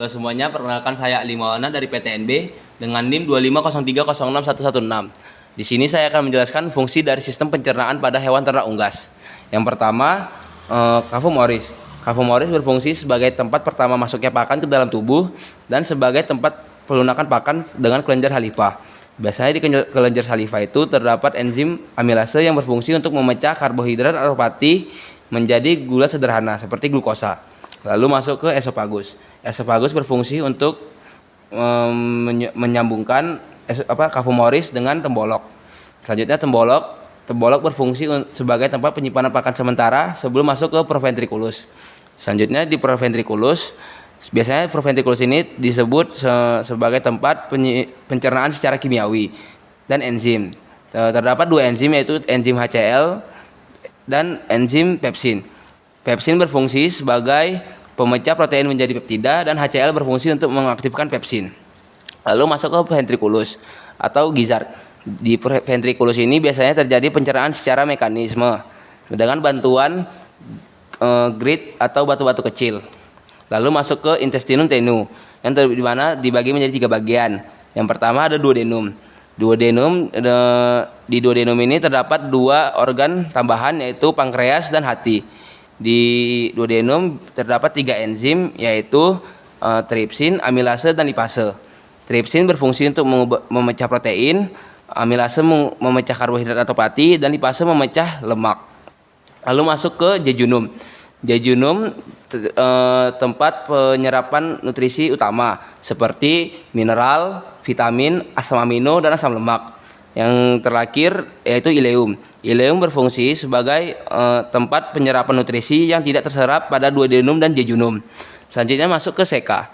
Halo semuanya, perkenalkan saya Ali Maulana dari PTNB dengan NIM 250306116. Di sini saya akan menjelaskan fungsi dari sistem pencernaan pada hewan ternak unggas. Yang pertama, kafum oris. Kafum oris berfungsi sebagai tempat pertama masuknya pakan ke dalam tubuh dan sebagai tempat pelunakan pakan dengan kelenjar halifa. Biasanya di kelenjar saliva itu terdapat enzim amilase yang berfungsi untuk memecah karbohidrat atau pati menjadi gula sederhana seperti glukosa. Lalu masuk ke esofagus. Esofagus berfungsi untuk menyambungkan kafum oris dengan tembolok. Selanjutnya tembolok berfungsi sebagai tempat penyimpanan pakan sementara sebelum masuk ke proventriculus. Selanjutnya di proventriculus, biasanya proventriculus ini disebut sebagai tempat pencernaan secara kimiawi dan enzim. Terdapat dua enzim, yaitu enzim HCl dan enzim pepsin. Pepsin berfungsi sebagai pemecah protein menjadi peptida dan HCl berfungsi untuk mengaktifkan pepsin. Lalu masuk ke ventriculus atau gizzard. Di ventriculus ini biasanya terjadi pencernaan secara mekanisme dengan bantuan grid atau batu-batu kecil. Lalu masuk ke intestinum tenue yang di mana dibagi menjadi 3 bagian. Yang pertama ada duodenum. Di duodenum ini terdapat 2 organ tambahan, yaitu pankreas dan hati. Di duodenum terdapat 3 enzim, yaitu tripsin, amilase, dan lipase. Tripsin berfungsi untuk memecah protein, amilase memecah karbohidrat atau pati, dan lipase memecah lemak. Lalu masuk ke jejunum. Jejunum tempat penyerapan nutrisi utama seperti mineral, vitamin, asam amino, dan asam lemak. Yang terakhir yaitu ileum. Ileum berfungsi sebagai tempat penyerapan nutrisi yang tidak terserap pada duodenum dan jejunum. Selanjutnya masuk ke seka.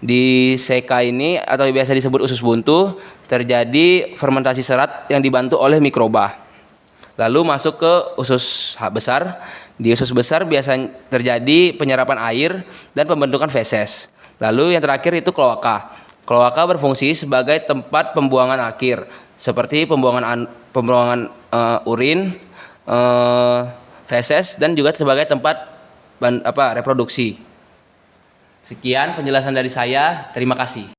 Di seka ini atau biasa disebut usus buntu terjadi fermentasi serat yang dibantu oleh mikroba. Lalu masuk ke usus besar. Di usus besar biasanya terjadi penyerapan air dan pembentukan feses. Lalu yang terakhir itu kloaka. Kloaka berfungsi sebagai tempat pembuangan akhir seperti pembuangan urin, feses, dan juga sebagai tempat reproduksi. Sekian penjelasan dari saya. Terima kasih.